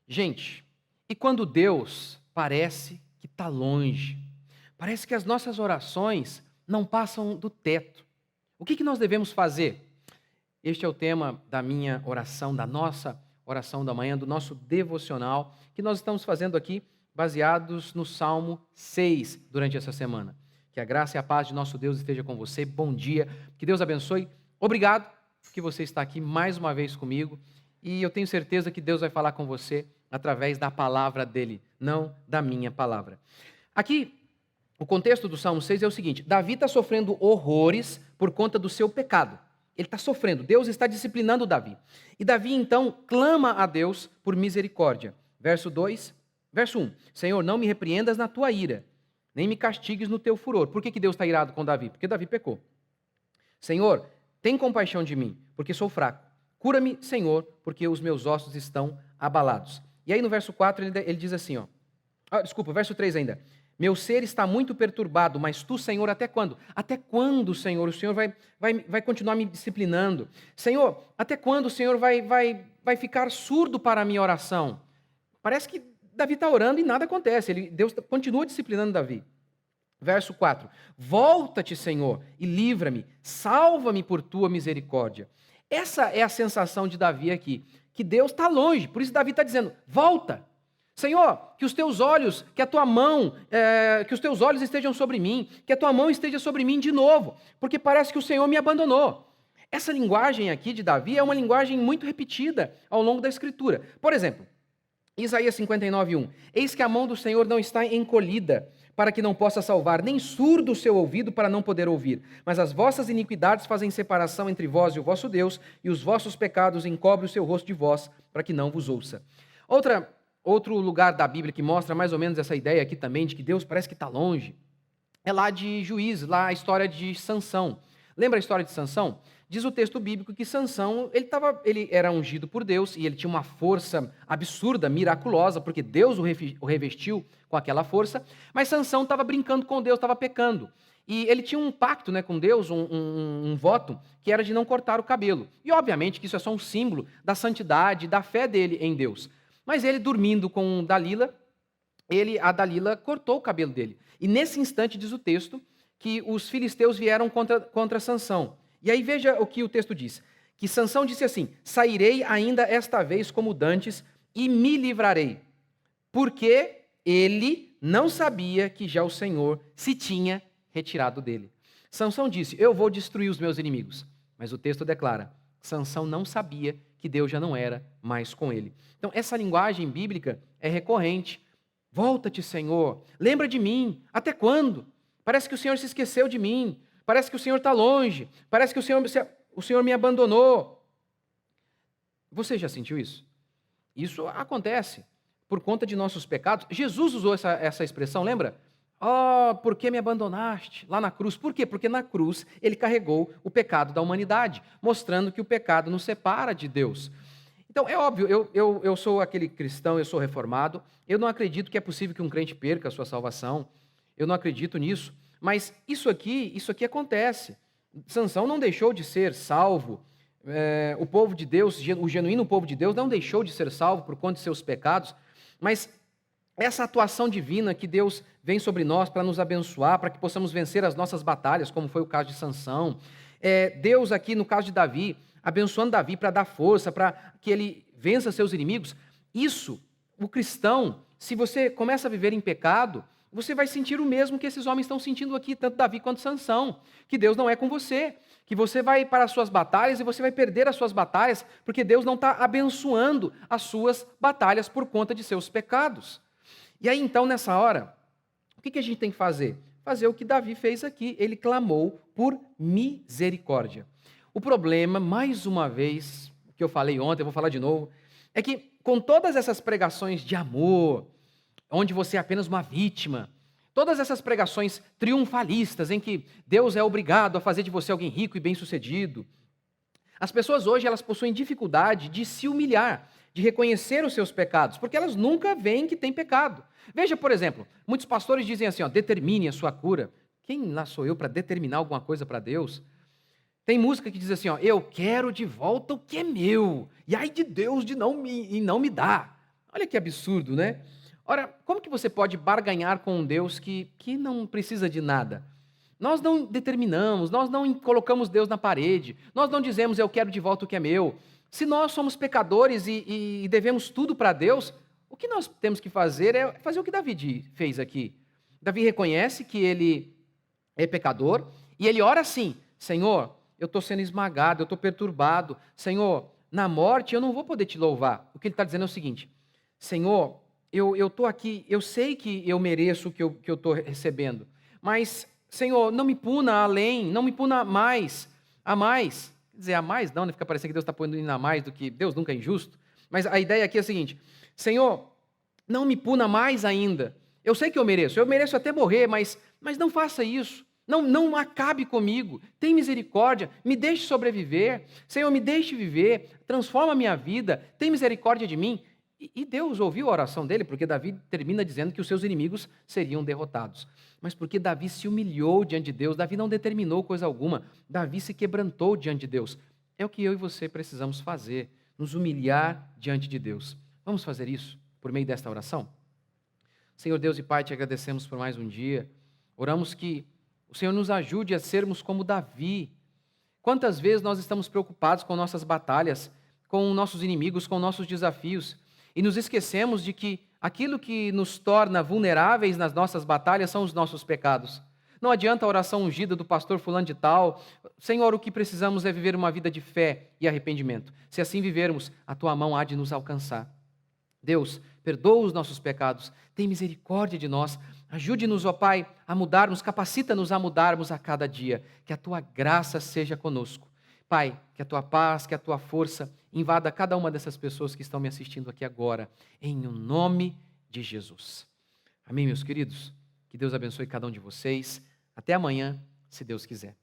Gente, e quando Deus parece que está longe, parece que as nossas orações não passam do teto, o que nós devemos fazer? Este é o tema da minha oração, da nossa oração da manhã, do nosso devocional, que nós estamos fazendo aqui, baseados no Salmo 6 durante essa semana. Que a graça e a paz de nosso Deus esteja com você. Bom dia, que Deus abençoe. Obrigado que você está aqui mais uma vez comigo e eu tenho certeza que Deus vai falar com você através da palavra dele, não da minha palavra. Aqui, o contexto do Salmo 6 é o seguinte: Davi está sofrendo horrores por conta do seu pecado. Ele está sofrendo, Deus está disciplinando Davi. E Davi então clama a Deus por misericórdia. Verso 1: Senhor, não me repreendas na tua ira, nem me castigues no teu furor. Por que Deus está irado com Davi? Porque Davi pecou. Senhor, tem compaixão de mim, porque sou fraco. Cura-me, Senhor, porque os meus ossos estão abalados. E aí no verso 4 ele diz assim, verso 3 ainda. Meu ser está muito perturbado, mas tu, Senhor, até quando? Até quando, Senhor, o Senhor vai continuar me disciplinando? Senhor, até quando o Senhor vai ficar surdo para a minha oração? Parece que Davi está orando e nada acontece. Deus continua disciplinando Davi. Verso 4. Volta-te, Senhor, e livra-me, salva-me por tua misericórdia. Essa é a sensação de Davi aqui, que Deus está longe, por isso Davi está dizendo, volta. Senhor, que os teus olhos, que a tua mão, que os teus olhos estejam sobre mim, que a tua mão esteja sobre mim de novo, porque parece que o Senhor me abandonou. Essa linguagem aqui de Davi é uma linguagem muito repetida ao longo da Escritura. Por exemplo, Isaías 59:1. Eis que a mão do Senhor não está encolhida, para que não possa salvar, nem surdo o seu ouvido para não poder ouvir. Mas as vossas iniquidades fazem separação entre vós e o vosso Deus, e os vossos pecados encobrem o seu rosto de vós, para que não vos ouça. Outro lugar da Bíblia que mostra mais ou menos essa ideia aqui também, de que Deus parece que está longe, é lá de Juízes, lá a história de Sansão. Lembra a história de Sansão? Diz o texto bíblico que Sansão, ele era ungido por Deus e ele tinha uma força absurda, miraculosa, porque Deus o revestiu com aquela força, mas Sansão estava brincando com Deus, estava pecando. E ele tinha um pacto, com Deus, um voto, que era de não cortar o cabelo. E obviamente que isso é só um símbolo da santidade, da fé dele em Deus. Mas ele, dormindo com Dalila, a Dalila cortou o cabelo dele. E nesse instante, diz o texto, que os filisteus vieram contra Sansão. E aí veja o que o texto diz, que Sansão disse assim, sairei ainda esta vez como dantes e me livrarei, porque ele não sabia que já o Senhor se tinha retirado dele. Sansão disse, eu vou destruir os meus inimigos. Mas o texto declara, Sansão não sabia que Deus já não era mais com ele. Então, essa linguagem bíblica é recorrente. Volta-te, Senhor, lembra de mim, até quando? Parece que o Senhor se esqueceu de mim, parece que o Senhor está longe, parece que o Senhor me abandonou. Você já sentiu isso? Isso acontece por conta de nossos pecados. Jesus usou essa expressão, lembra? Por que me abandonaste? Lá na cruz. Por quê? Porque na cruz ele carregou o pecado da humanidade, mostrando que o pecado nos separa de Deus. Então, é óbvio, eu sou aquele cristão, eu sou reformado, eu não acredito que é possível que um crente perca a sua salvação, eu não acredito nisso, mas isso aqui acontece. Sansão não deixou de ser salvo, o povo de Deus, o genuíno povo de Deus não deixou de ser salvo por conta de seus pecados, mas essa atuação divina que Deus vem sobre nós para nos abençoar, para que possamos vencer as nossas batalhas, como foi o caso de Sansão, Deus aqui no caso de Davi, abençoando Davi para dar força, para que ele vença seus inimigos. Isso, o cristão, se você começa a viver em pecado, você vai sentir o mesmo que esses homens estão sentindo aqui, tanto Davi quanto Sansão, que Deus não é com você, que você vai para as suas batalhas e você vai perder as suas batalhas, porque Deus não está abençoando as suas batalhas por conta de seus pecados. E aí então, nessa hora, o que a gente tem que fazer? Fazer o que Davi fez aqui, ele clamou por misericórdia. O problema, mais uma vez, que eu falei ontem, eu vou falar de novo, é que com todas essas pregações de amor, onde você é apenas uma vítima, todas essas pregações triunfalistas em que Deus é obrigado a fazer de você alguém rico e bem-sucedido, as pessoas hoje elas possuem dificuldade de se humilhar, de reconhecer os seus pecados, porque elas nunca veem que tem pecado. Veja, por exemplo, muitos pastores dizem assim, determine a sua cura. Quem lá sou eu para determinar alguma coisa para Deus? Tem música que diz assim, eu quero de volta o que é meu, e ai de Deus de não me dar. Olha que absurdo, né? Ora, como que você pode barganhar com um Deus que não precisa de nada? Nós não determinamos, nós não colocamos Deus na parede, nós não dizemos eu quero de volta o que é meu. Se nós somos pecadores e devemos tudo para Deus, o que nós temos que fazer é fazer o que Davi fez aqui. Davi reconhece que ele é pecador e ele ora assim: Senhor, eu estou sendo esmagado, eu estou perturbado. Senhor, na morte eu não vou poder te louvar. O que ele está dizendo é o seguinte: Senhor, eu estou aqui, eu sei que eu mereço o que eu estou recebendo, mas, Senhor, não me puna além, não me puna a mais. Quer dizer, a mais não, né? Fica parecendo que Deus está punindo a mais do que Deus nunca é injusto. Mas a ideia aqui é a seguinte: Senhor, não me puna mais ainda. Eu sei que eu mereço até morrer, mas não faça isso. Não acabe comigo. Tem misericórdia, me deixe sobreviver. Senhor, me deixe viver, transforma a minha vida, tem misericórdia de mim. E Deus ouviu a oração dele, porque Davi termina dizendo que os seus inimigos seriam derrotados. Mas porque Davi se humilhou diante de Deus, Davi não determinou coisa alguma, Davi se quebrantou diante de Deus. É o que eu e você precisamos fazer, nos humilhar diante de Deus. Vamos fazer isso por meio desta oração? Senhor Deus e Pai, te agradecemos por mais um dia. Oramos que o Senhor nos ajude a sermos como Davi. Quantas vezes nós estamos preocupados com nossas batalhas, com nossos inimigos, com nossos desafios, e nos esquecemos de que aquilo que nos torna vulneráveis nas nossas batalhas são os nossos pecados. Não adianta a oração ungida do pastor fulano de tal. Senhor, o que precisamos é viver uma vida de fé e arrependimento. Se assim vivermos, a tua mão há de nos alcançar. Deus, perdoa os nossos pecados, tem misericórdia de nós, ajude-nos, ó Pai, a mudarmos, capacita-nos a mudarmos a cada dia, que a Tua graça seja conosco. Pai, que a Tua paz, que a Tua força invada cada uma dessas pessoas que estão me assistindo aqui agora, em o nome de Jesus. Amém, meus queridos? Que Deus abençoe cada um de vocês. Até amanhã, se Deus quiser.